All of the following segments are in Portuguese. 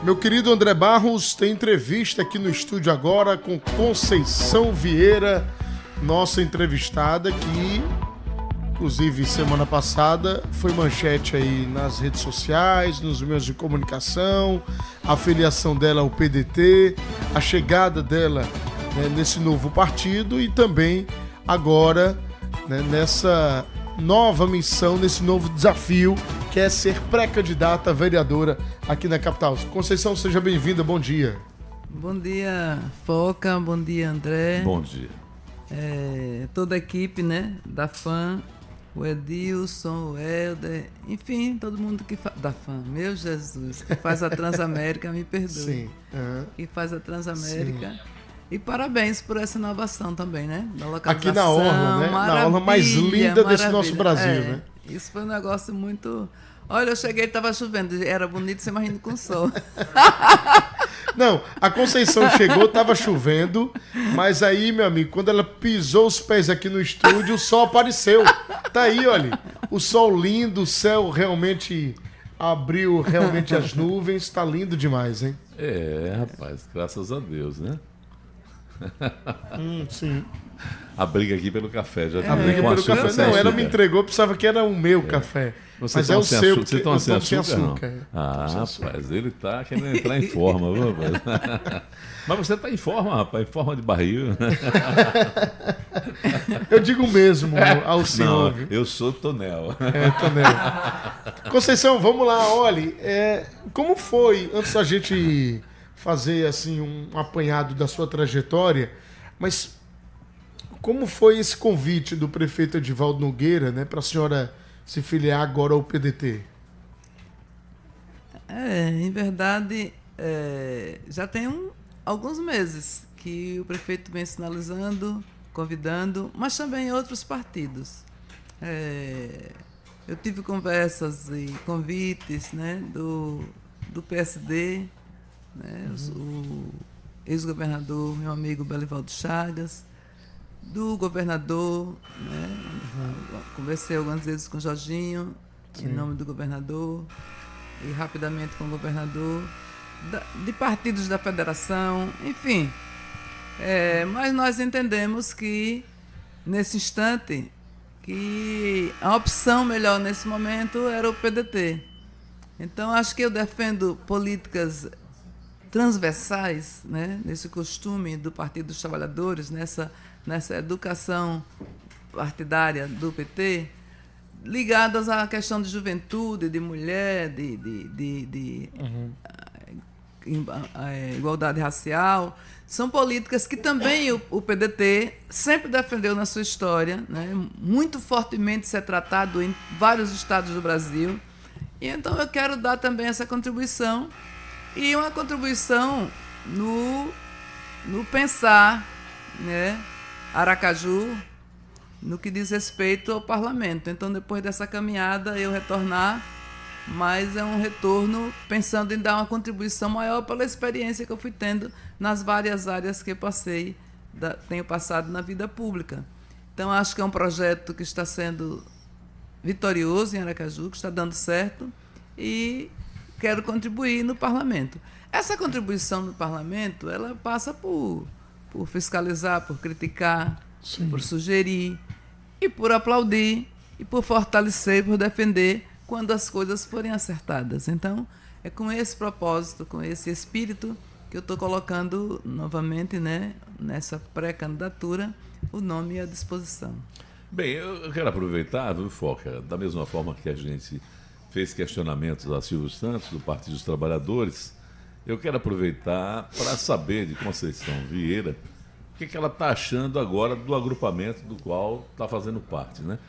Meu querido André Barros, tem entrevista aqui no estúdio agora com Conceição Vieira, nossa entrevistada, que inclusive semana passada foi manchete aí nas redes sociais, nos meios de comunicação, a filiação dela ao PDT, a chegada dela, né, nesse novo partido e também agora, né, nessa nova missão, nesse novo desafio que é ser pré-candidata a vereadora aqui na capital. Conceição, seja bem-vinda, bom dia. Bom dia, Foca, bom dia, André. Bom dia. Toda a equipe, né, da FAM, o Edilson, o Helder, enfim, todo mundo que faz... Da FAM, meu Jesus, que faz a Transamérica, me perdoe. Sim. Que faz a Transamérica. Sim. E parabéns por essa inovação também, né? Da localização. Aqui na orla, né? Na orla mais linda desse nosso Brasil, né? Isso foi um negócio muito... Olha, eu cheguei e estava chovendo, era bonito, você imagina com o sol. Não, a Conceição chegou, estava chovendo, mas aí, meu amigo, quando ela pisou os pés aqui no estúdio, o sol apareceu. Tá aí, olha, o sol lindo, o céu realmente abriu realmente as nuvens, tá lindo demais, hein? Rapaz, graças a Deus, né? Sim. A briga aqui pelo café, já a briga pelo café. Não, ela me entregou, pensava que era o meu café. Você mas é o seu, porque você toma sem açúcar, açúcar. Rapaz, ele tá querendo entrar em forma, viu, rapaz? Mas você tá em forma, rapaz, em forma de barril. Eu digo mesmo ao senhor. Não, eu sou tonel. Tonel. Conceição, vamos lá, olhe, como foi, antes da gente fazer assim um apanhado da sua trajetória, mas como foi esse convite do prefeito Edivaldo Nogueira, né, para a senhora se filiar agora ao PDT? Em verdade, já tem alguns meses que o prefeito vem sinalizando, convidando, mas também outros partidos. Eu tive conversas e convites, né, do PSD, né, o ex-governador, meu amigo Belivaldo Chagas, do governador, né? Conversei algumas vezes com o Jorginho, em nome do governador, e rapidamente com o governador, de partidos da federação, enfim. Mas nós entendemos que, nesse instante, que a opção melhor nesse momento era o PDT. Então, acho que eu defendo políticas transversais, né, nesse costume do Partido dos Trabalhadores, nessa educação partidária do PT, ligadas à questão de juventude, de mulher, de igualdade racial. São políticas que também o PDT sempre defendeu na sua história, né, muito fortemente ser tratado em vários estados do Brasil. E então eu quero dar também essa contribuição, e uma contribuição no pensar, né, Aracaju, no que diz respeito ao parlamento. Então, depois dessa caminhada, eu retornar, mas é um retorno pensando em dar uma contribuição maior pela experiência que eu fui tendo nas várias áreas que eu tenho passado na vida pública. Então, acho que é um projeto que está sendo vitorioso em Aracaju, que está dando certo, e quero contribuir no parlamento. Essa contribuição no parlamento, ela passa por fiscalizar, por criticar, sim, por sugerir, e por aplaudir, e por fortalecer, por defender quando as coisas forem acertadas. Então, é com esse propósito, com esse espírito, que eu estou colocando novamente, né, nessa pré-candidatura, o nome à disposição. Bem, eu quero aproveitar, viu, Foca, da mesma forma que a gente fez questionamentos a Silvio Santos, do Partido dos Trabalhadores, eu quero aproveitar para saber de Conceição Vieira o que ela está achando agora do agrupamento do qual está fazendo parte, né?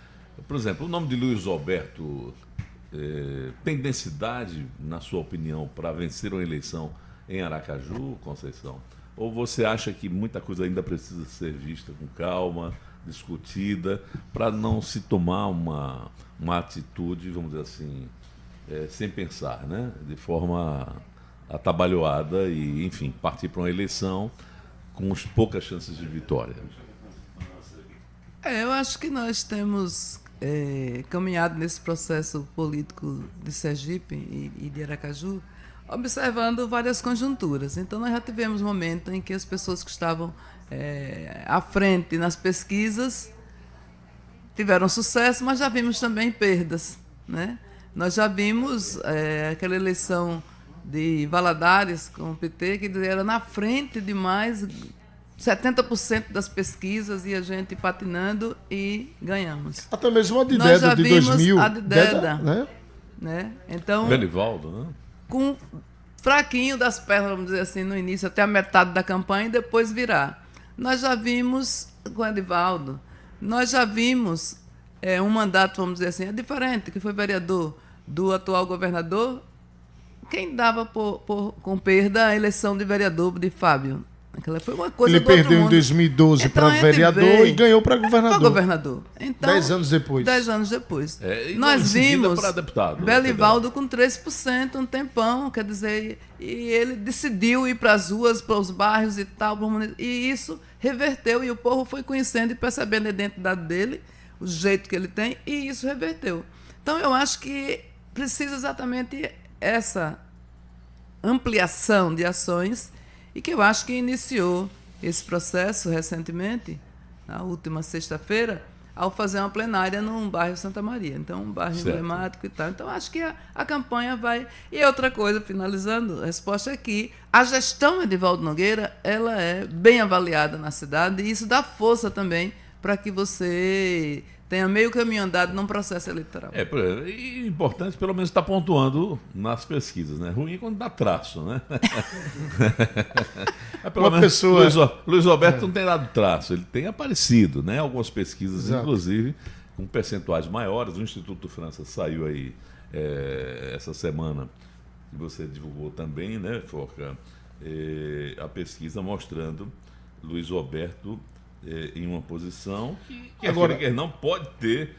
Por exemplo, o nome de Luiz Roberto tem densidade, na sua opinião, para vencer uma eleição em Aracaju, Conceição? Ou você acha que muita coisa ainda precisa ser vista com calma, discutida, para não se tomar uma atitude, vamos dizer assim, sem pensar, né? De forma atabalhoada e, enfim, partir para uma eleição com poucas chances de vitória? Eu acho que nós temos caminhado nesse processo político de Sergipe e de Aracaju observando várias conjunturas. Então, nós já tivemos momentos em que as pessoas que estavam à frente nas pesquisas tiveram sucesso, mas já vimos também perdas, né? Nós já vimos aquela eleição de Valadares com o PT, que era na frente de mais 70% das pesquisas e a gente patinando e ganhamos. Até mesmo a de Deda de 2000. A de Deda, né? Então, Belivaldo, né? Com fraquinho das pernas, vamos dizer assim, no início, até a metade da campanha e depois virar. Nós já vimos com o Edivaldo, nós já vimos um mandato, vamos dizer assim, diferente, que foi vereador do atual governador. Quem dava com perda a eleição de vereador de Fábio? Aquela foi uma coisa. Ele perdeu em 2012 então, para vereador e ganhou para governador. Então, 10 anos depois. 10 anos depois. Nós vimos deputado, Belivaldo com 3%, um tempão, quer dizer, e ele decidiu ir para as ruas, para os bairros e tal, e isso reverteu, e o povo foi conhecendo e percebendo a identidade dele, o jeito que ele tem, e isso reverteu. Então, eu acho que precisa exatamente essa ampliação de ações, e que eu acho que iniciou esse processo recentemente, na última sexta-feira, ao fazer uma plenária num bairro Santa Maria. Então, um bairro emblemático e tal. Então, acho que a campanha vai... E outra coisa, finalizando, a resposta é que a gestão Edivaldo Nogueira, ela é bem avaliada na cidade, e isso dá força também para que você tenha meio caminho andado num processo eleitoral. E importante, pelo menos, estar pontuando nas pesquisas, né? Ruim quando dá traço, né? Pelo menos, pessoa... Luiz Roberto não tem dado traço, ele tem aparecido, né? Algumas pesquisas, inclusive, com percentuais maiores. O Instituto França saiu aí essa semana, que você divulgou também, né, Foca? A pesquisa mostrando Luiz Roberto em uma posição que agora que não pode ter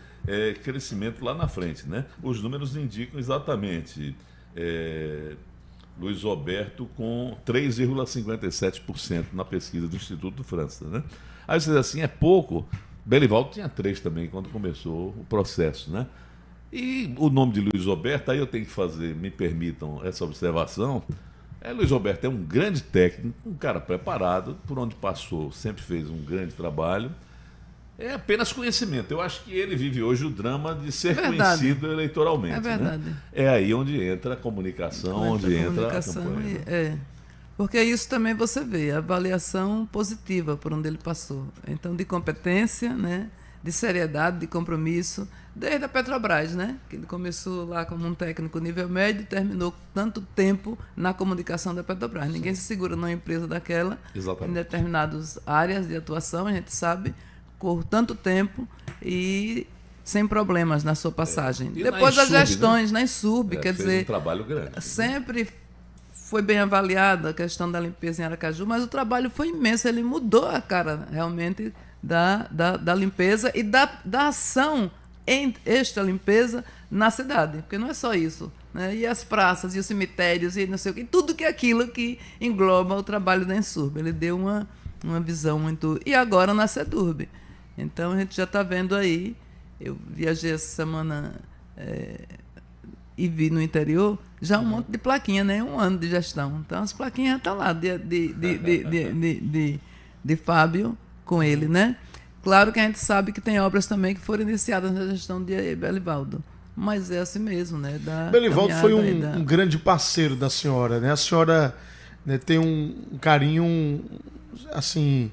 crescimento lá na frente, né? Os números indicam exatamente Luiz Roberto com 3,57% na pesquisa do Instituto França, né? Aí você diz assim, é pouco. Belivaldo tinha 3 também quando começou o processo, né? E o nome de Luiz Roberto, aí eu tenho que fazer, me permitam essa observação. Luiz Roberto é um grande técnico, um cara preparado, por onde passou, sempre fez um grande trabalho. É apenas conhecimento. Eu acho que ele vive hoje o drama de ser conhecido eleitoralmente. É verdade. Né? É aí onde entra a comunicação, onde entra a campanha. Porque isso também você vê, a avaliação positiva por onde ele passou. Então, de competência, né? De seriedade, de compromisso, desde a Petrobras, né? Que ele começou lá como um técnico nível médio e terminou tanto tempo na comunicação da Petrobras. Sim. Ninguém se segura numa empresa daquela, em determinadas áreas de atuação, a gente sabe, por tanto tempo e sem problemas na sua passagem. Depois as gestões, né? Na Insurb, quer dizer, um trabalho grande. Sempre foi bem avaliada a questão da limpeza em Aracaju, mas o trabalho foi imenso, ele mudou a cara realmente da limpeza e da ação em esta limpeza na cidade, porque não é só isso, né? E as praças, e os cemitérios, e não sei o que, tudo que é aquilo que engloba o trabalho da Insurb. Ele deu uma visão muito... E agora na Sedurb. Então, a gente já está vendo aí, eu viajei essa semana e vi no interior, já um monte de plaquinha, né? 1 ano de gestão. Então, as plaquinhas já estão lá, de Fábio com ele, né? Claro que a gente sabe que tem obras também que foram iniciadas na gestão de Belivaldo, mas é assim mesmo, né? Belivaldo foi um grande parceiro da senhora, né? A senhora, né, tem um carinho assim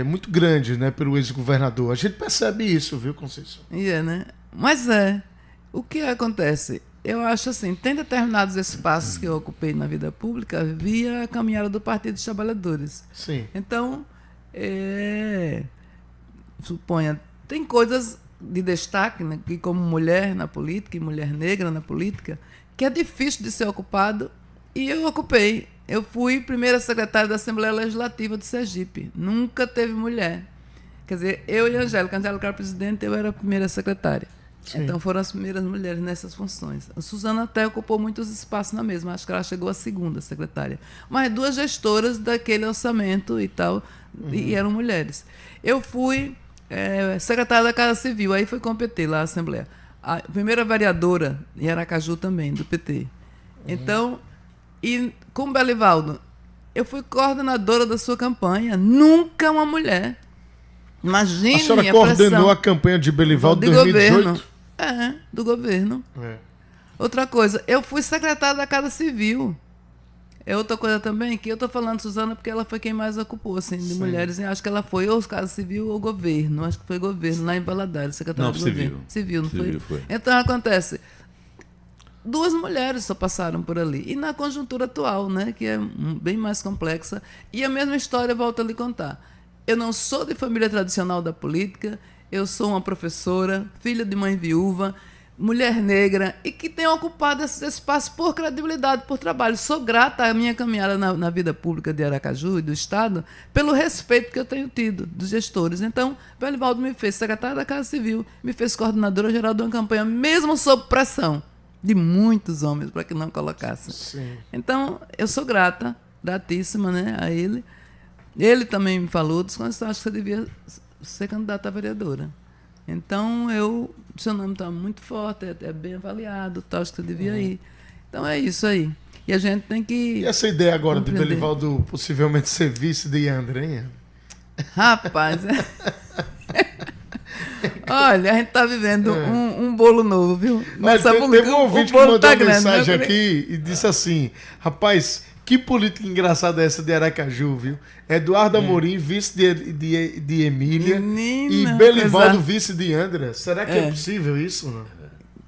muito grande, né, pelo ex-governador. A gente percebe isso, viu, Conceição? Né? Mas o que acontece? Eu acho assim, tem determinados espaços que eu ocupei na vida pública via a caminhada do Partido dos Trabalhadores. Sim. Então, suponha, tem coisas de destaque, né, que como mulher na política e mulher negra na política, que é difícil de ser ocupado, e eu ocupei. Eu fui primeira secretária da Assembleia Legislativa de Sergipe. Nunca teve mulher. Quer dizer, eu e a Angélica era presidente, eu era a primeira secretária. Sim. Então foram as primeiras mulheres nessas funções. A Suzana até ocupou muitos espaços na mesma, acho que ela chegou a segunda secretária. Mas 2 gestoras daquele orçamento e tal, e eram mulheres. Eu fui secretária da Casa Civil, aí foi com o PT lá, a Assembleia. A primeira vereadora em Aracaju também, do PT. Então, E com Belivaldo, eu fui coordenadora da sua campanha. Nunca uma mulher. Imagine a senhora a coordenou pressão a campanha de Belivaldo em do 2018? governo. Do governo. É. Outra coisa, eu fui secretária da Casa Civil. É outra coisa também, que eu estou falando, Suzana, porque ela foi quem mais ocupou, assim, de mulheres. Acho que ela foi ou Casa Civil ou governo. Acho que foi governo, lá em Valadares, secretária do governo. Civil, não foi? Foi? Então, acontece, 2 mulheres só passaram por ali. E na conjuntura atual, né, que é bem mais complexa. E a mesma história, volto a lhe contar. Eu não sou de família tradicional da política, eu sou uma professora, filha de mãe viúva, mulher negra, e que tem ocupado esses espaços por credibilidade, por trabalho. Sou grata à minha caminhada na vida pública de Aracaju e do Estado pelo respeito que eu tenho tido dos gestores. Então, Belivaldo me fez secretária da Casa Civil, me fez coordenadora geral de uma campanha, mesmo sob pressão de muitos homens, para que não colocassem. Sim. Então, eu sou gratíssima, né, a ele. Ele também me falou, disse, acho que você devia ser candidata a vereadora. Então, seu nome está muito forte, é bem avaliado, acho que você devia ir. Então, é isso aí. E a gente tem que... E essa ideia agora de compreender. Belivaldo possivelmente ser vice de Yandra, hein? Rapaz, olha, a gente está vivendo um bolo novo, viu? Nessa Teve um ouvinte que mandou tá uma mensagem grande, aqui e disse assim, rapaz, que política engraçada é essa de Aracaju, viu? Eduardo Amorim, vice de Emília, Menina, e Belivaldo, coisa... vice de Yandra. Será que é possível isso? Não?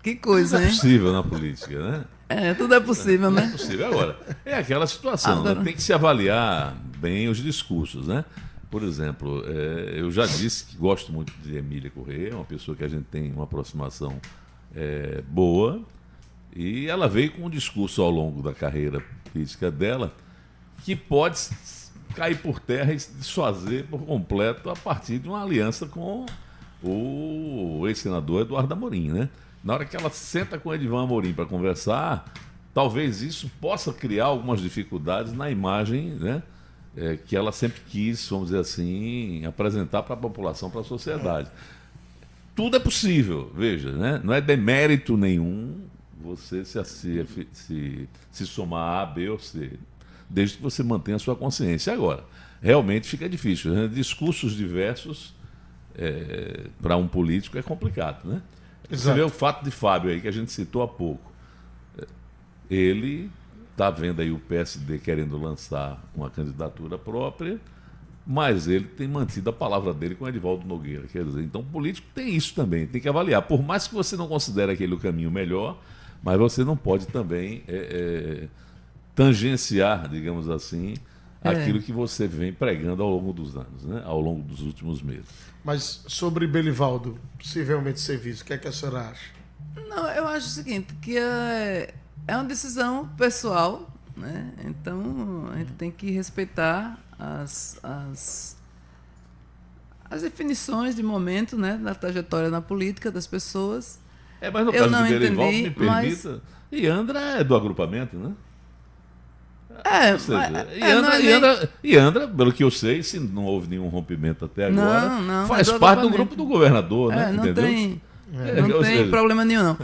Que coisa, Tudo é hein? possível na política, né? Tudo é possível, né? É possível. Agora, é aquela situação, Agora... né? Tem que se avaliar bem os discursos, né? Por exemplo, eu já disse que gosto muito de Emília Corrêa, uma pessoa que a gente tem uma aproximação boa, e ela veio com um discurso ao longo da carreira política dela que pode cair por terra e se desfazer por completo a partir de uma aliança com o ex-senador Eduardo Amorim, né? Na hora que ela senta com o Edivan Amorim para conversar, talvez isso possa criar algumas dificuldades na imagem, né, que ela sempre quis, vamos dizer assim, apresentar para a população, para a sociedade. Tudo é possível, veja, né? Não é demérito nenhum você se somar a, B ou C, desde que você mantenha a sua consciência. Agora, realmente fica difícil, né? Discursos diversos para um político é complicado, né? Exato. Você vê o fato de Fábio aí, que a gente citou há pouco. Ele está vendo aí o PSD querendo lançar uma candidatura própria, mas ele tem mantido a palavra dele com Edivaldo Nogueira. Quer dizer, então o político tem isso também, tem que avaliar. Por mais que você não considere aquele o caminho melhor, mas você não pode também tangenciar, digamos assim, aquilo que você vem pregando ao longo dos anos, né? Ao longo dos últimos meses. Mas sobre Belivaldo possivelmente ser vice, o que é que a senhora acha? Não, eu acho o seguinte, que é uma decisão pessoal, né? Então a gente tem que respeitar as definições de momento, né, da trajetória na política das pessoas. Mas no eu caso não de Belivaldo, entendi, me permita, Yandra é do agrupamento, né? Ou seja, Yandra, pelo que eu sei, se não houve nenhum rompimento até agora, não, faz parte do grupo do governador, né? Não entendeu? Não tem problema nenhum, não.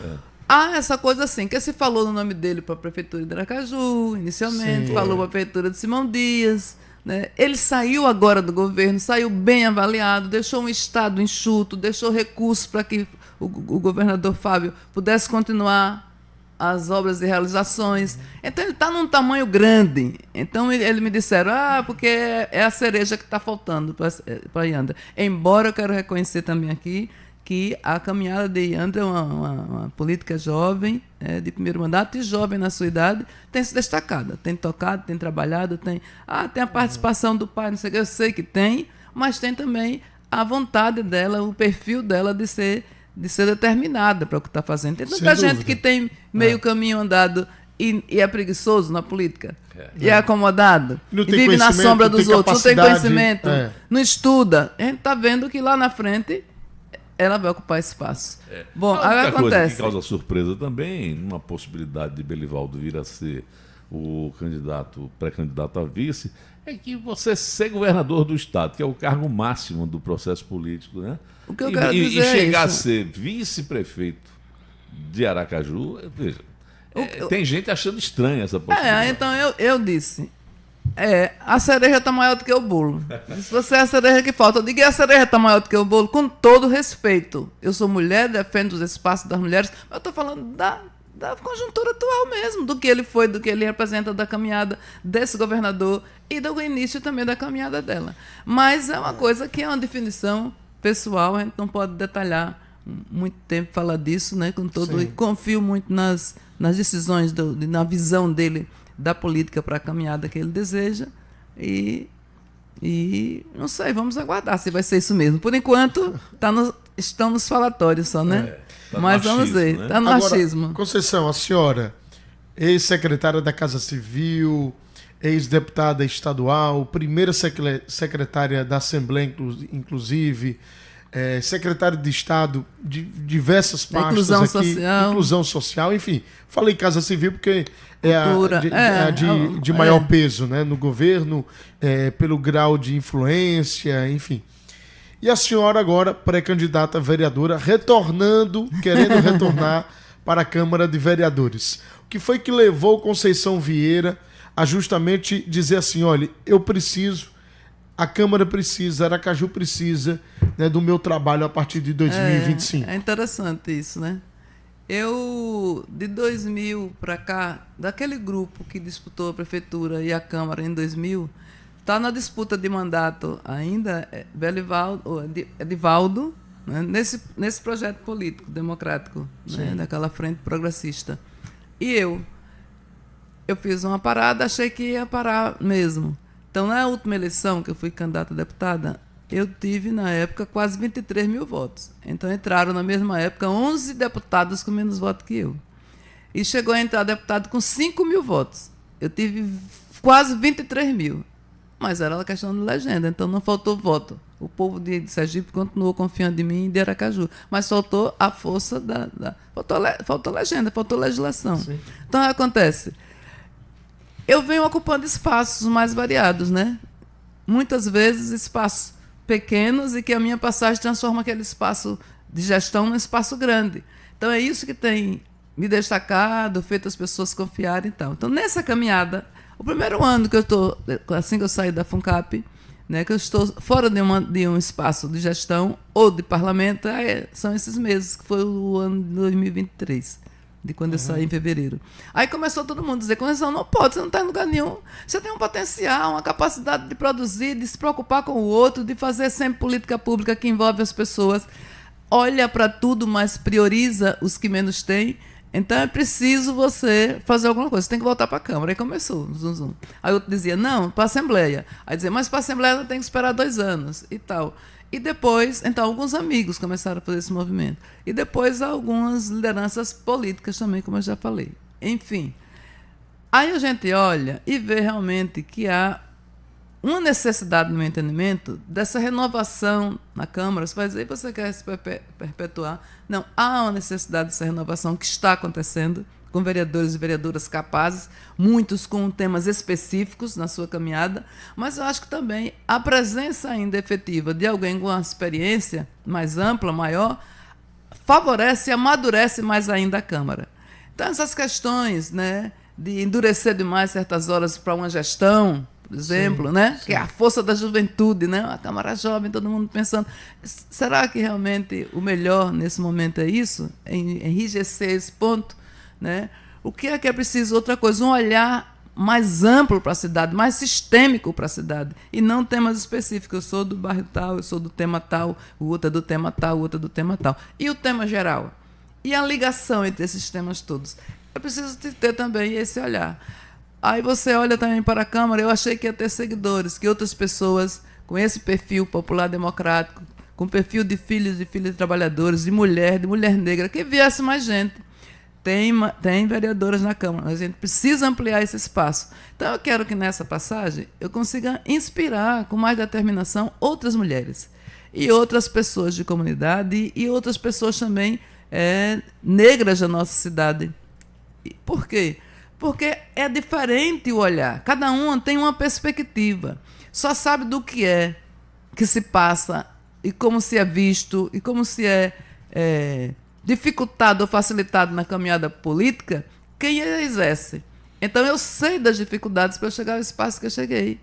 Há essa coisa assim, que se falou no nome dele para a Prefeitura de Aracaju, inicialmente, falou para a Prefeitura de Simão Dias, né? Ele saiu agora do governo, saiu bem avaliado, deixou um estado enxuto, deixou recursos para que o governador Fábio pudesse continuar as obras e realizações. Então ele está num tamanho grande. Então ele me disseram, porque é a cereja que está faltando para Yandra. Embora eu quero reconhecer também aqui que a caminhada de Yandra é uma política jovem, de primeiro mandato, e jovem na sua idade, tem se destacado, tem tocado, tem trabalhado, tem a participação do pai, não sei o que, eu sei que tem, mas tem também a vontade dela, o perfil dela de ser determinada para o que está fazendo. Tem tanta gente que tem meio caminho andado e é preguiçoso na política, e é acomodado, e vive na sombra dos outros, não tem conhecimento, não estuda. A gente está vendo que lá na frente ela vai ocupar espaço. Bom, agora acontece. Coisa que causa surpresa também, uma possibilidade de Belivaldo vir a ser o pré-candidato a vice, é que você ser governador do Estado, que é o cargo máximo do processo político, né? O que eu quero dizer e chegar é a isso. ser vice-prefeito de Aracaju, veja, Tem gente achando estranha essa possibilidade. Então eu disse, a cereja está maior do que o bolo. Se você é a cereja que falta, eu digo, a cereja está maior do que o bolo, com todo respeito. Eu sou mulher, defendo os espaços das mulheres, mas eu estou falando da conjuntura atual mesmo, do que ele foi, do que ele representa, da caminhada desse governador e do início também da caminhada dela. Mas é uma coisa que é uma definição pessoal, a gente não pode detalhar muito tempo falar disso, né? E confio muito nas decisões, na visão dele da política para a caminhada que ele deseja e não sei, vamos aguardar se vai ser isso mesmo. Por enquanto, estão nos falatórios só, né? Mas vamos ver, está no achismo. Conceição, a senhora, ex-secretária da Casa Civil, ex-deputada estadual, primeira secretária da Assembleia, inclusive, secretário de Estado de diversas pastas inclusão social, enfim. Falei Casa Civil porque de maior peso, né, no governo, pelo grau de influência, enfim. E a senhora agora, pré-candidata a vereadora, querendo retornar para a Câmara de Vereadores. O que foi que levou Conceição Vieira a justamente dizer assim, olha, a Câmara precisa, Aracaju precisa, né, do meu trabalho a partir de 2025. É interessante isso, né? Eu, de 2000 para cá, daquele grupo que disputou a Prefeitura e a Câmara em 2000, está na disputa de mandato ainda Edivaldo, né, nesse projeto político, democrático, né, daquela frente progressista. E eu fiz uma parada, achei que ia parar mesmo. Então, na última eleição, que eu fui candidata a deputada, eu tive, na época, quase 23 mil votos. Então, entraram, na mesma época, 11 deputados com menos votos que eu. E chegou a entrar deputado com 5 mil votos. Eu tive quase 23 mil. Mas era uma questão de legenda, então não faltou voto. O povo de Sergipe continuou confiando em mim e de Aracaju. Mas faltou a força faltou legenda, faltou legislação. Sim. Então, acontece... Eu venho ocupando espaços mais variados, né? Muitas vezes espaços pequenos e que a minha passagem transforma aquele espaço de gestão num espaço grande. Então, é isso que tem me destacado, feito as pessoas confiarem e tal. Então, nessa caminhada, o primeiro ano que eu estou, assim que eu saí da FUNCAP, né, que eu estou fora de um espaço de gestão ou de parlamento, são esses meses, que foi o ano de 2023. De quando eu saí em fevereiro. Aí começou todo mundo a dizer, Conceição, não pode, você não está em lugar nenhum. Você tem um potencial, uma capacidade de produzir, de se preocupar com o outro, de fazer sempre política pública que envolve as pessoas. Olha para tudo, mas prioriza os que menos têm. Então é preciso você fazer alguma coisa. Você tem que voltar para a Câmara. Aí começou, zum. Aí outro dizia, não, para a Assembleia. Aí dizia, mas para a Assembleia tem que esperar 2 anos e tal. E depois, então, alguns amigos começaram a fazer esse movimento. E depois, algumas lideranças políticas também, como eu já falei. Enfim. Aí a gente olha e vê realmente que há uma necessidade, no meu entendimento, dessa renovação na Câmara. Você vai dizer, você quer se perpetuar? Não, há uma necessidade dessa renovação que está acontecendo, com vereadores e vereadoras capazes, muitos com temas específicos na sua caminhada, mas eu acho que também a presença ainda efetiva de alguém com uma experiência mais ampla, maior, favorece e amadurece mais ainda a Câmara. Então, essas questões, né, de endurecer demais certas horas para uma gestão, por exemplo, né, que é a força da juventude, né, a Câmara jovem, todo mundo pensando, será que realmente o melhor nesse momento é isso? Enrijecer esse ponto? Né? O que é preciso? Outra coisa, um olhar mais amplo para a cidade, mais sistêmico para a cidade, e não temas específicos. Eu sou do bairro tal, eu sou do tema tal, o outro é do tema tal, o outro é do tema tal. E o tema geral? E a ligação entre esses temas todos? É preciso ter também esse olhar. Aí você olha também para a Câmara, eu achei que ia ter seguidores, que outras pessoas com esse perfil popular democrático, com perfil de filhos e filhas de trabalhadores, de mulher negra, que viesse mais gente. Tem vereadoras na Câmara, mas a gente precisa ampliar esse espaço. Então, eu quero que nessa passagem eu consiga inspirar com mais determinação outras mulheres e outras pessoas de comunidade e outras pessoas também negras da nossa cidade. Por quê? Porque é diferente o olhar. Cada uma tem uma perspectiva. Só sabe do que se passa e como se é visto e como se é dificultado ou facilitado na caminhada política quem exerce. Então, eu sei das dificuldades para eu chegar ao espaço que eu cheguei.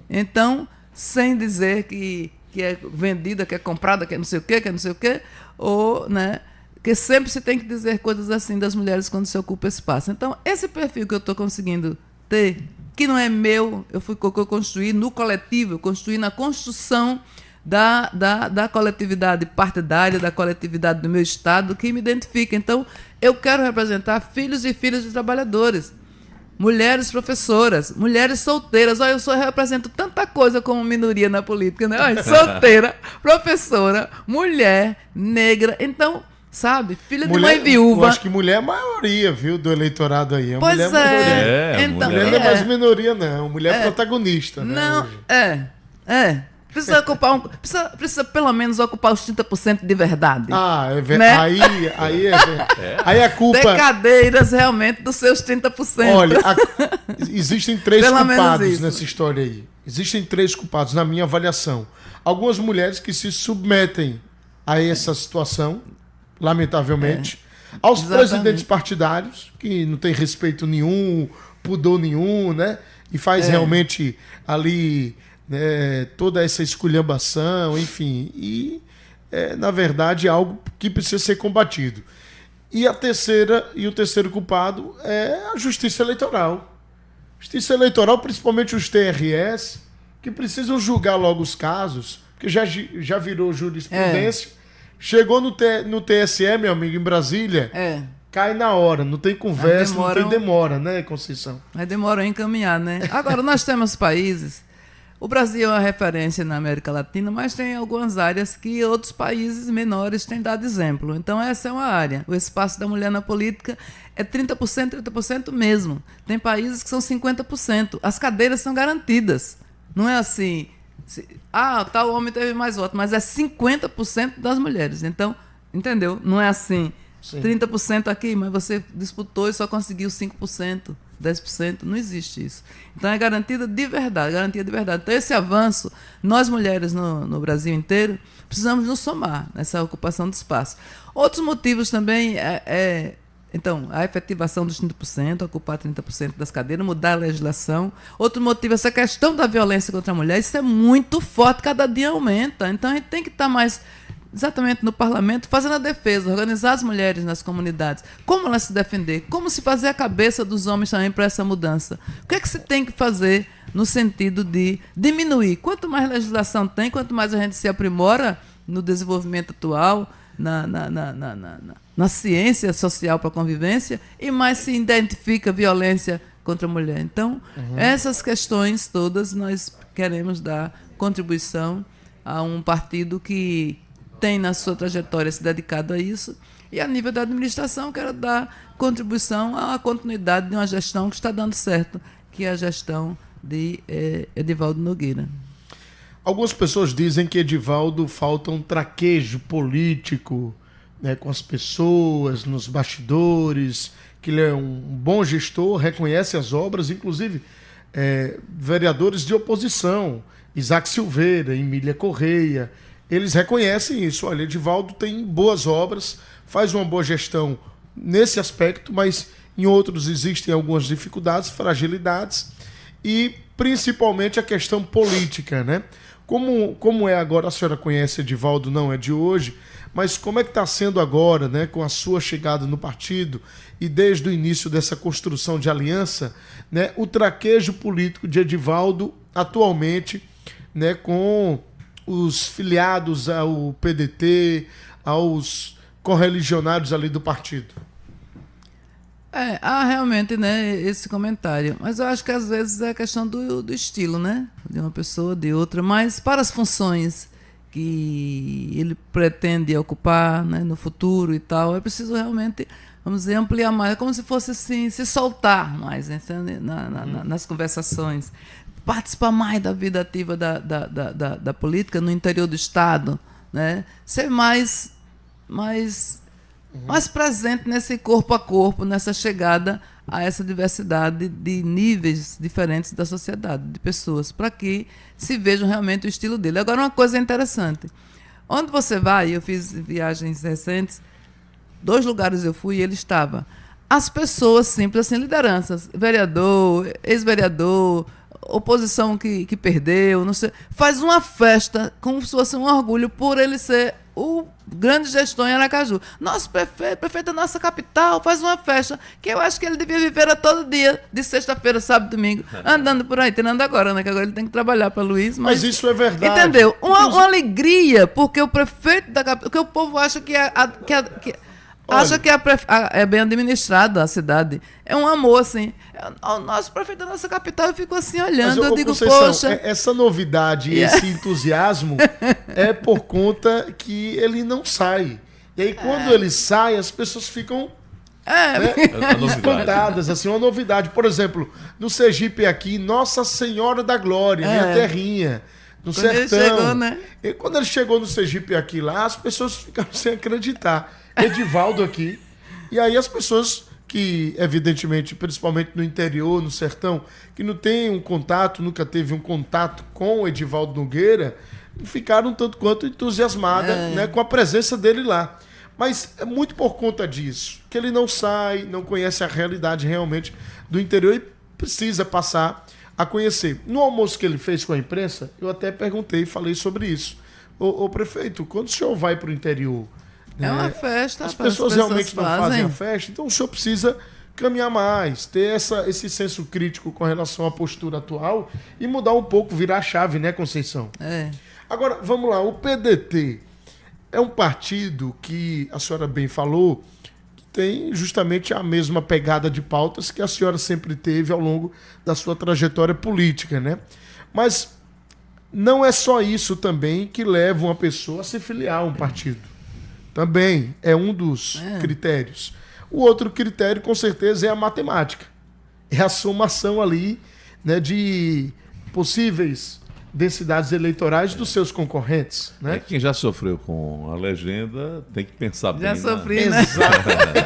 Então, sem dizer que é vendida, que é comprada, que é não sei o quê, ou, né, que sempre se tem que dizer coisas assim das mulheres quando se ocupa espaço. Então, esse perfil que eu estou conseguindo ter, que não é meu, eu construí no coletivo, eu construí na construção da coletividade partidária, da coletividade do meu Estado, que me identifica. Então, eu quero representar filhos e filhas de trabalhadores, mulheres professoras, mulheres solteiras. Olha, eu represento tanta coisa como minoria na política, né? Olha, solteira, professora, mulher, negra. Então, sabe, filha de mãe viúva. Eu acho que mulher é a maioria, viu, do eleitorado aí. Pois mulher é. Então, mulher não é mais minoria, não. Mulher é protagonista, né? Não, hoje. Precisa ocupar precisa pelo menos ocupar os 30% de verdade. Né? Aí a culpa... Ter cadeiras realmente dos seus 30%. Olha, existem 3 culpados nessa história aí. Existem 3 culpados, na minha avaliação. Algumas mulheres que se submetem a essa situação, lamentavelmente. Aos presidentes partidários, que não tem respeito nenhum, pudor nenhum, né? E faz realmente ali... toda essa esculhambação, enfim, e na verdade é algo que precisa ser combatido. E o terceiro culpado é a Justiça Eleitoral. Justiça Eleitoral, principalmente os TRS, que precisam julgar logo os casos, porque já virou jurisprudência. Chegou no TSE, meu amigo, em Brasília, cai na hora, não tem conversa, não tem demora, né, Conceição? Mas demora a encaminhar, né? Agora, nós temos países... O Brasil é uma referência na América Latina, mas tem algumas áreas que outros países menores têm dado exemplo. Então, essa é uma área. O espaço da mulher na política é 30% mesmo. Tem países que são 50%. As cadeiras são garantidas. Não é assim, tal homem teve mais votos, mas é 50% das mulheres. Então, entendeu? Não é assim, sim, 30% aqui, mas você disputou e só conseguiu 5%. 10%, não existe isso. Então, é garantia de verdade. Então, esse avanço, nós mulheres no Brasil inteiro, precisamos nos somar nessa ocupação de espaço. Outros motivos também então, a efetivação dos 30%, ocupar 30% das cadeiras, mudar a legislação. Outro motivo, essa questão da violência contra a mulher, isso é muito forte, cada dia aumenta. Então, a gente tem que estar mais... exatamente no parlamento, fazendo a defesa, organizar as mulheres nas comunidades, como elas se defender, como se fazer a cabeça dos homens também para essa mudança. O que é que se tem que fazer no sentido de diminuir? Quanto mais legislação tem, quanto mais a gente se aprimora no desenvolvimento atual, na ciência social para a convivência, e mais se identifica violência contra a mulher. Então, essas questões todas nós queremos dar contribuição a um partido que tem na sua trajetória se dedicado a isso, e a nível da administração quero dar contribuição à continuidade de uma gestão que está dando certo, que é a gestão de Edivaldo Nogueira. Algumas pessoas dizem que Edivaldo falta um traquejo político, né, com as pessoas, nos bastidores, que ele é um bom gestor, reconhece as obras, inclusive vereadores de oposição, Isaac Silveira, Emília Correia, eles reconhecem isso. Olha, Edivaldo tem boas obras, faz uma boa gestão nesse aspecto, mas em outros existem algumas dificuldades, fragilidades, e principalmente a questão política, né? Como é agora, a senhora conhece Edivaldo, não é de hoje, mas como é que está sendo agora, né, com a sua chegada no partido e desde o início dessa construção de aliança, né, o traquejo político de Edivaldo atualmente, né, com os filiados ao PDT, aos correligionários ali do partido? Há realmente, né, esse comentário. Mas eu acho que às vezes é questão do estilo, né? De uma pessoa, de outra. Mas para as funções que ele pretende ocupar, né, no futuro e tal, é preciso realmente, vamos dizer, ampliar mais. É como se fosse assim, se soltar mais, né, nas conversações. Participar mais da vida ativa da política no interior do Estado, né? Ser mais presente nesse corpo a corpo, nessa chegada a essa diversidade de níveis diferentes da sociedade, de pessoas, para que se vejam realmente o estilo dele. Agora, uma coisa interessante. Onde você vai, eu fiz viagens recentes, 2 lugares eu fui e ele estava. as pessoas simples, assim, lideranças, vereador, ex-vereador, oposição que perdeu, não sei, faz uma festa como se fosse um orgulho por ele ser o grande gestor em Aracaju. Nosso prefeito da nossa capital, faz uma festa que eu acho que ele devia viver todo dia, de sexta-feira, sábado, domingo, andando por aí, tirando agora, né? Que agora ele tem que trabalhar para Luiz. Mas isso é verdade. Entendeu? Uma alegria, porque o prefeito da capital, porque o povo acha que acha que é bem administrada a cidade. É um amor, assim. O nosso prefeito da nossa capital ficou assim olhando. Eu digo, Conceição, poxa. Essa novidade, esse entusiasmo é por conta que ele não sai. E aí, quando ele sai, as pessoas ficam espantadas, assim, uma novidade. Por exemplo, no Sergipe aqui, Nossa Senhora da Glória, minha terrinha. No quando sertão. Ele chegou, né? E quando ele chegou no Sergipe aqui lá, as pessoas ficaram sem acreditar. Edivaldo aqui. E aí as pessoas que, evidentemente, principalmente no interior, no sertão, que não tem um contato, nunca teve um contato com o Edivaldo Nogueira, ficaram um tanto quanto entusiasmadas, né, com a presença dele lá. Mas é muito por conta disso, que ele não sai, não conhece a realidade realmente do interior e precisa passar a conhecer. No almoço que ele fez com a imprensa, eu até perguntei e falei sobre isso. Ô prefeito, quando o senhor vai para o interior... É uma festa. As pessoas realmente não fazem a festa, então o senhor precisa caminhar mais, ter esse senso crítico com relação à postura atual e mudar um pouco, virar a chave, né, Conceição? Agora, vamos lá, o PDT é um partido que, a senhora bem falou, que tem justamente a mesma pegada de pautas que a senhora sempre teve ao longo da sua trajetória política, né? Mas não é só isso também que leva uma pessoa a se filiar a um partido. Também é um dos critérios. O outro critério, com certeza, é a matemática. É a somação ali, né, de possíveis densidades eleitorais dos seus concorrentes. Né? Quem já sofreu com a legenda tem que pensar bem. Já sofri, né? Exatamente.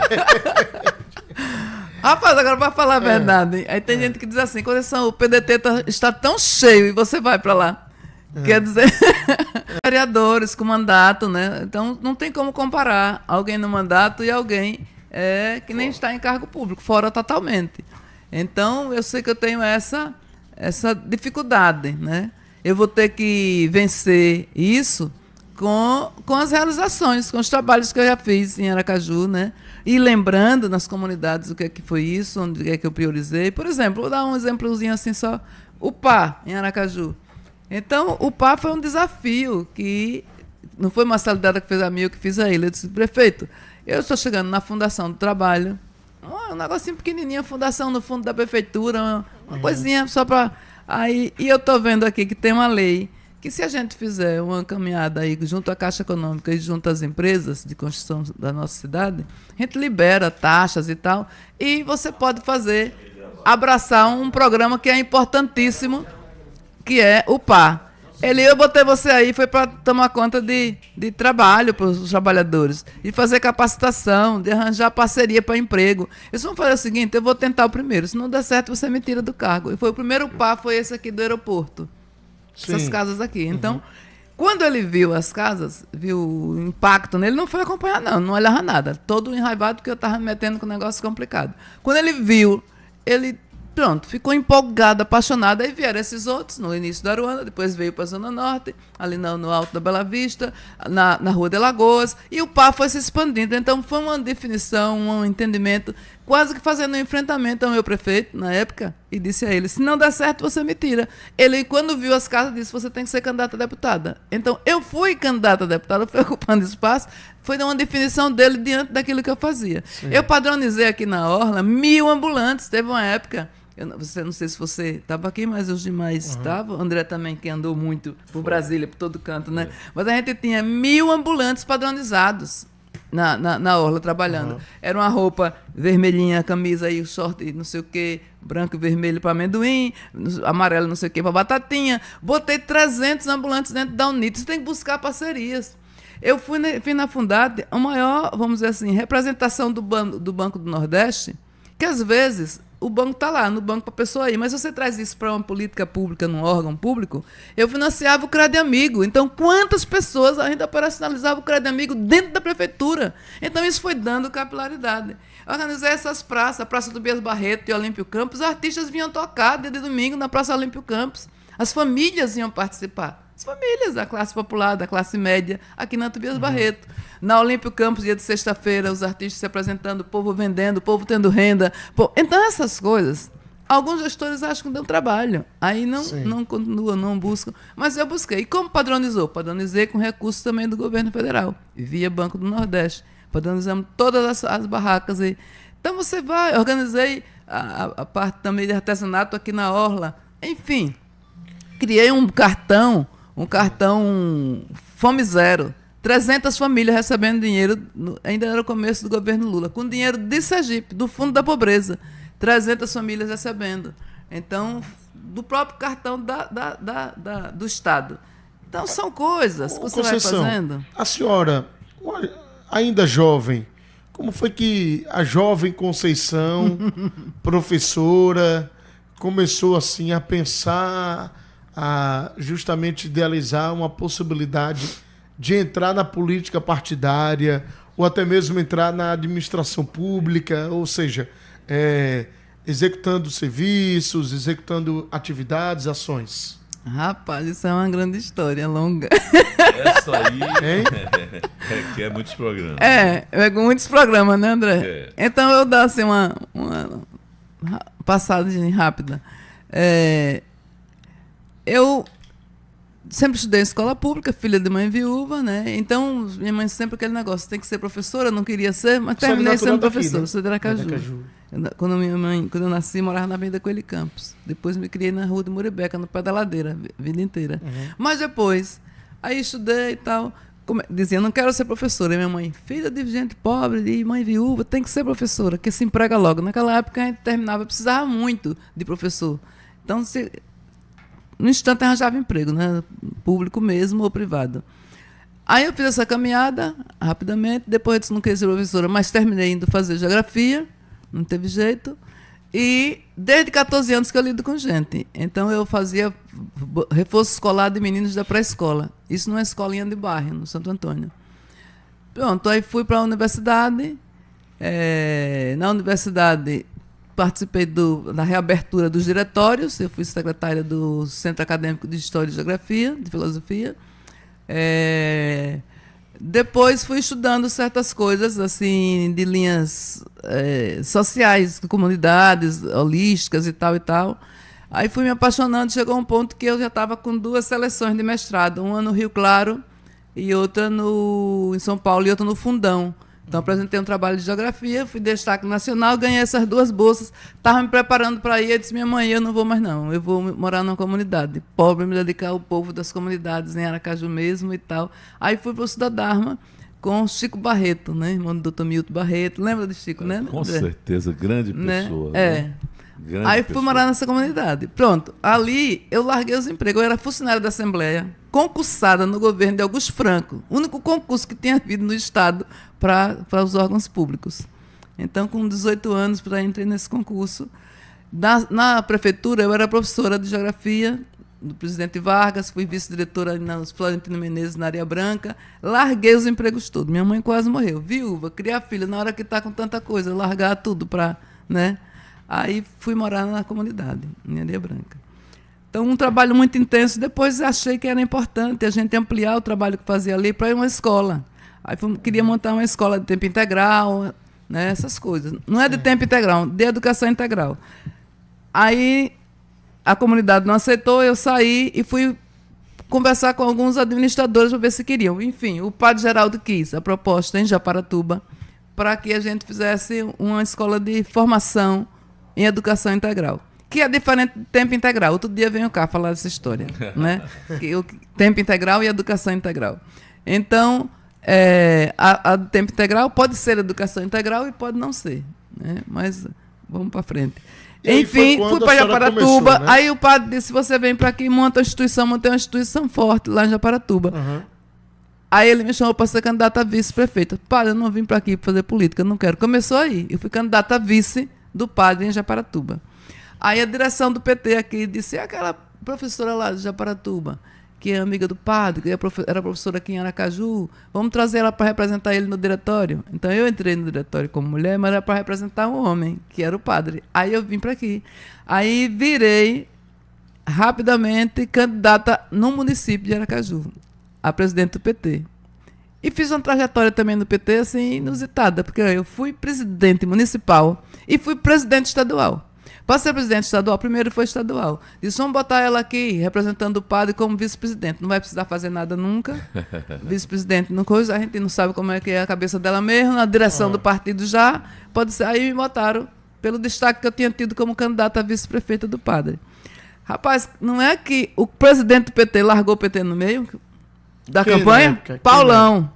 Rapaz, agora para falar a verdade, aí tem gente que diz assim, Conceição, o PDT está tão cheio e você vai para lá. Quer dizer, vereadores com mandato, né? Então não tem como comparar alguém no mandato e alguém que nem está em cargo público, fora totalmente. Então eu sei que eu tenho essa dificuldade, né? Eu vou ter que vencer isso com as realizações, com os trabalhos que eu já fiz em Aracaju, né? E lembrando nas comunidades o que é que foi isso, onde é que eu priorizei. Por exemplo, vou dar um exemplozinho assim só. O PA, em Aracaju. Então, o PA foi um desafio que não foi Marcelo Dada que fez a mim, eu que fiz a ele. Eu disse, prefeito, eu estou chegando na Fundação do Trabalho, um negocinho pequenininho, a fundação no fundo da prefeitura, uma coisinha só para... Aí, e eu estou vendo aqui que tem uma lei que se a gente fizer uma caminhada aí junto à Caixa Econômica e junto às empresas de construção da nossa cidade, a gente libera taxas e tal, e você pode abraçar um programa que é importantíssimo, que é o PA. Eu botei você aí, foi para tomar conta de trabalho para os trabalhadores, de fazer capacitação, de arranjar parceria para emprego. Eles vão fazer o seguinte, eu vou tentar o primeiro, se não der certo, você me tira do cargo. E foi o primeiro PA, foi esse aqui do aeroporto. Sim. Essas casas aqui. Então, quando ele viu as casas, viu o impacto nele, não foi acompanhar não olhava nada. Todo enraivado porque eu estava me metendo com um negócio complicado. Quando ele viu, ele... Pronto, ficou empolgado, apaixonado. Aí vieram esses outros, no início da Aruana, depois veio para a Zona Norte, ali no Alto da Bela Vista, na Rua de Lagoas, e o PA foi se expandindo. Então, foi uma definição, um entendimento, quase que fazendo um enfrentamento ao meu prefeito, na época, e disse a ele, se não der certo, você me tira. Ele, quando viu as casas, disse, você tem que ser candidata a deputada. Então, eu fui candidata a deputada, fui ocupando espaço, foi uma definição dele diante daquilo que eu fazia. Sim. Eu padronizei aqui na Orla 1.000 ambulantes, teve uma época... não sei se você estava aqui, mas os demais estavam. André também, que andou muito por Brasília, por todo canto, né? Mas a gente tinha 1.000 ambulantes padronizados na Orla, trabalhando. Era uma roupa vermelhinha, camisa e short, não sei o quê, branco e vermelho para amendoim, amarelo não sei o quê para batatinha. Botei 300 ambulantes dentro da UNIT. Você tem que buscar parcerias. Eu fui na Fundad, a maior, vamos dizer assim, representação do Banco do Nordeste, que às vezes... O banco está lá, no banco para a pessoa ir. Mas se você traz isso para uma política pública, num órgão público, eu financiava o Crédito Amigo. Então, quantas pessoas ainda operacionalizavam o Crédito Amigo dentro da prefeitura? Então, isso foi dando capilaridade. Organizei essas praças, a Praça do Bias Barreto e Olímpio Campos. Os artistas vinham tocar dia de domingo na Praça Olímpio Campos. As famílias iam participar. As famílias da classe popular, da classe média, aqui na Tobias Barreto. Na Olímpio Campos, dia de sexta-feira, os artistas se apresentando, o povo vendendo, o povo tendo renda. Então, essas coisas, alguns gestores acham que deu trabalho. Aí não continuam, não buscam. Mas eu busquei. E como padronizou? Padronizei com recursos também do governo federal, via Banco do Nordeste. Padronizamos todas as barracas. Então, você vai, organizei a parte também de artesanato aqui na Orla. Enfim, criei um cartão Fome Zero. 300 famílias recebendo dinheiro, ainda era o começo do governo Lula, com dinheiro de Sergipe, do Fundo da Pobreza. 300 famílias recebendo. Então, do próprio cartão do Estado. Então, são coisas que você vai fazendo. A senhora, ainda jovem, como foi que a jovem Conceição, professora, começou assim a pensar, a justamente idealizar uma possibilidade de entrar na política partidária ou até mesmo entrar na administração pública, ou seja, executando serviços, executando atividades, ações? Rapaz, isso é uma grande história, longa. Essa aí que é muitos programas. É muitos programas, né, André? Então eu dou assim uma passagem rápida. Eu sempre estudei em escola pública, filha de mãe viúva, né? Então, minha mãe sempre aquele negócio, tem que ser professora, eu não queria ser, mas terminei sendo professora, né? Sou de Aracaju. Quando eu nasci, morava na Avenida Coelho Campos. Depois me criei na Rua de Muribeca, no pé da ladeira, a vida inteira. Mas depois, aí estudei e tal, dizia, não quero ser professora. E minha mãe, filha de gente pobre, de mãe viúva, tem que ser professora, que se emprega logo. Naquela época a gente precisava muito de professor. Então, no instante arranjava emprego, né? Público mesmo ou privado. Aí eu fiz essa caminhada rapidamente, depois eu disse, não queria ser professora, mas terminei indo fazer geografia, não teve jeito, e desde 14 anos que eu lido com gente. Então eu fazia reforço escolar de meninos da pré-escola, isso numa escolinha de bairro, no Santo Antônio. Pronto, aí fui para a universidade, na universidade participei da reabertura dos diretórios, eu fui secretária do Centro Acadêmico de História e Geografia, de Filosofia. Depois fui estudando certas coisas assim de linhas sociais, de comunidades, holísticas e tal. Aí fui me apaixonando, chegou um ponto que eu já estava com 2 seleções de mestrado, uma no Rio Claro e outra em São Paulo e outra no Fundão. Então, apresentei um trabalho de geografia, fui destaque nacional, ganhei essas 2 bolsas, estava me preparando para ir, eu disse, minha mãe, eu não vou mais não, eu vou morar numa comunidade pobre, me dedicar ao povo das comunidades, em Aracaju mesmo e tal. Aí fui para o Cidadharma com Chico Barreto, né, irmão do Dr. Milton Barreto, lembra de Chico, né? Com certeza, grande pessoa. Né? Aí fui morar nessa comunidade. Pronto, ali eu larguei os empregos, eu era funcionária da Assembleia, concursada no governo de Augusto Franco, o único concurso que tinha havido no Estado para os órgãos públicos. Então, com 18 anos, entrei nesse concurso. Na prefeitura, eu era professora de geografia do presidente Vargas, fui vice-diretora na Florentino Menezes, na Areia Branca, larguei os empregos todos. Minha mãe quase morreu, viúva, criar filha, na hora que está com tanta coisa, largar tudo para... né? Aí fui morar na comunidade, em Areia Branca. Então, um trabalho muito intenso. Depois achei que era importante a gente ampliar o trabalho que fazia ali para ir uma escola. Aí queria montar uma escola de tempo integral, né, essas coisas. Não é de tempo integral, de educação integral. Aí a comunidade não aceitou, eu saí e fui conversar com alguns administradores para ver se queriam. Enfim, o padre Geraldo quis a proposta em Japaratuba para que a gente fizesse uma escola de formação em educação integral, que é diferente do tempo integral. Outro dia venho cá falar dessa história, né? O tempo integral e educação integral. Então, a tempo integral pode ser educação integral e pode não ser, né? Mas vamos para frente. Enfim, fui para Japaratuba, começou, né? Aí o padre disse, você vem para aqui, montei uma instituição forte lá em Japaratuba. Aí ele me chamou para ser candidata a vice-prefeita. Padre, eu não vim para aqui para fazer política, não quero. Começou aí, eu fui candidata a vice do padre em Japaratuba. Aí a direção do PT aqui disse, aquela professora lá de Japaratuba, que é amiga do padre, que era professora aqui em Aracaju, vamos trazer ela para representar ele no diretório. Então eu entrei no diretório como mulher, mas era para representar um homem, que era o padre. Aí eu vim para aqui. Aí virei rapidamente candidata no município de Aracaju, a presidente do PT. E fiz uma trajetória também no PT assim, inusitada, porque eu fui presidente municipal e fui presidente estadual. Para ser presidente estadual, primeiro foi estadual. Disse, vamos botar ela aqui, representando o padre como vice-presidente. Não vai precisar fazer nada nunca. Vice-presidente, não coisa, a gente não sabe como é que é a cabeça dela mesmo, na direção do partido já. Pode ser. Aí me botaram pelo destaque que eu tinha tido como candidata a vice-prefeita do padre. Rapaz, não é que o presidente do PT largou o PT no meio da campanha? Paulão.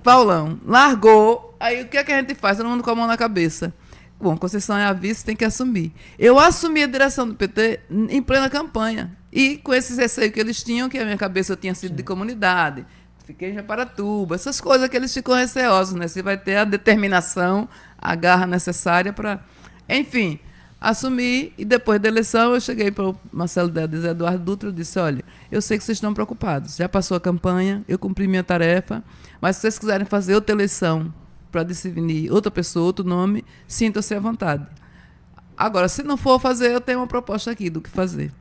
Paulão. Largou. Aí o que é que a gente faz? Todo mundo com a mão na cabeça. Bom, Conceição é a vice, tem que assumir. Eu assumi a direção do PT em plena campanha. E com esse receio que eles tinham, que a minha cabeça eu tinha sido de comunidade, fiquei em Japaratuba, essas coisas que eles ficam receosos, né? Se vai ter a determinação, a garra necessária para... Enfim, assumi e depois da eleição eu cheguei para o Marcelo Dedes e Eduardo Dutra e disse, olha, eu sei que vocês estão preocupados, já passou a campanha, eu cumpri minha tarefa, mas se vocês quiserem fazer outra eleição para definir outra pessoa, outro nome, sintam-se à vontade. Agora, se não for fazer, eu tenho uma proposta aqui do que fazer.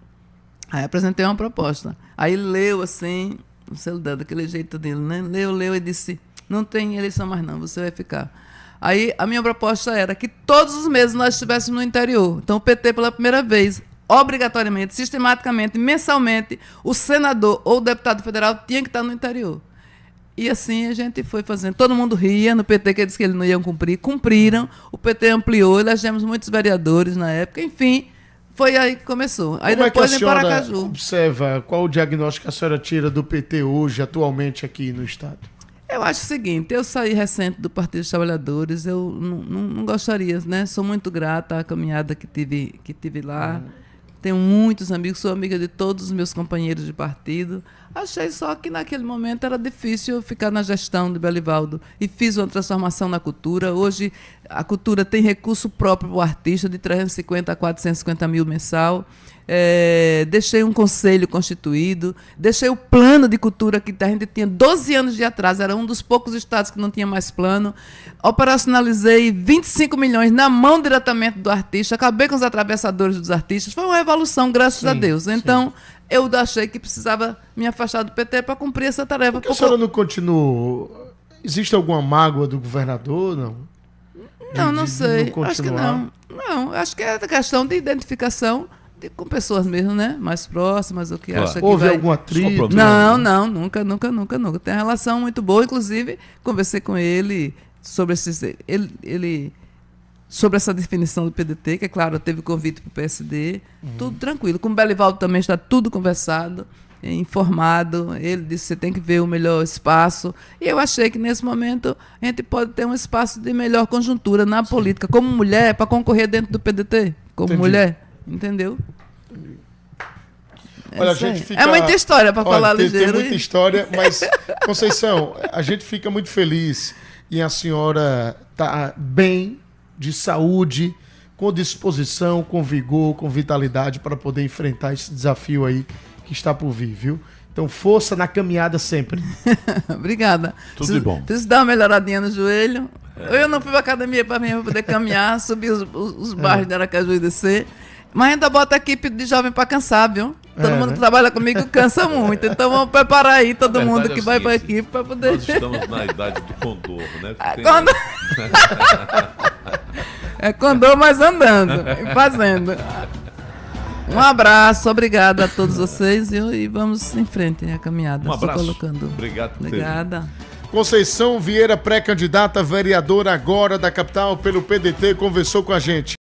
Aí apresentei uma proposta. Aí ele leu assim, o celular, daquele jeito dele, né? Leu e disse, não tem eleição mais não, você vai ficar. Aí a minha proposta era que todos os meses nós estivéssemos no interior. Então o PT, pela primeira vez, obrigatoriamente, sistematicamente, mensalmente, o senador ou o deputado federal tinha que estar no interior. E assim a gente foi fazendo. Todo mundo ria no PT, que disse que eles não iam cumprir. Cumpriram. O PT ampliou, elegemos muitos vereadores na época. Enfim, foi aí que começou. Aí como depois é que em a senhora Paracaju. Observa, qual o diagnóstico que a senhora tira do PT hoje, atualmente aqui no estado? Eu acho o seguinte, eu saí recente do Partido dos Trabalhadores, eu não gostaria, né? Sou muito grata à caminhada que tive lá. Tenho muitos amigos, sou amiga de todos os meus companheiros de partido. Achei só que naquele momento era difícil ficar na gestão de Belivaldo. E fiz uma transformação na cultura. Hoje a cultura tem recurso próprio para o artista, de 350 a 450 mil mensal. Deixei um conselho constituído, deixei o plano de cultura que a gente tinha 12 anos de atraso, era um dos poucos estados que não tinha mais plano. Operacionalizei 25 milhões na mão diretamente do artista, acabei com os atravessadores dos artistas, foi uma revolução, graças a Deus. Então, eu achei que precisava me afastar do PT para cumprir essa tarefa. Por que a senhora não continuou? Existe alguma mágoa do governador, não? Não sei, acho que não. Não, acho que é questão de identificação com pessoas mesmo, né? Mais próximas, o que acha que houve vai... algum atrito? Não, nunca. Tem uma relação muito boa, inclusive conversei com ele sobre sobre essa definição do PDT, que é claro, teve convite para o PSD, tudo tranquilo. Com o Belivaldo também está tudo conversado, informado, ele disse que você tem que ver o melhor espaço, e eu achei que nesse momento a gente pode ter um espaço de melhor conjuntura na política, como mulher, para concorrer dentro do PDT, como mulher. Entendeu? Olha, a gente fica... É muita história para falar ligeiro. Tem muita história, mas, Conceição, a gente fica muito feliz em a senhora estar bem, de saúde, com disposição, com vigor, com vitalidade para poder enfrentar esse desafio aí que está por vir, viu? Então, força na caminhada sempre. Obrigada. Tudo de bom. Preciso dar uma melhoradinha no joelho. Eu não fui para academia para poder caminhar, subir os bairros de Aracaju e descer. Mas ainda bota a equipe de jovem para cansar, viu? Todo mundo que trabalha comigo cansa muito. Então vamos preparar aí todo mundo que vai para a equipe para poder... Nós estamos na idade do condor, né? É condor, mas andando e fazendo. Um abraço, obrigada a todos vocês e vamos em frente a caminhada. Um abraço. Colocando. Obrigado por Obrigada. Conceição Vieira, pré-candidata a vereadora agora da capital pelo PDT, conversou com a gente.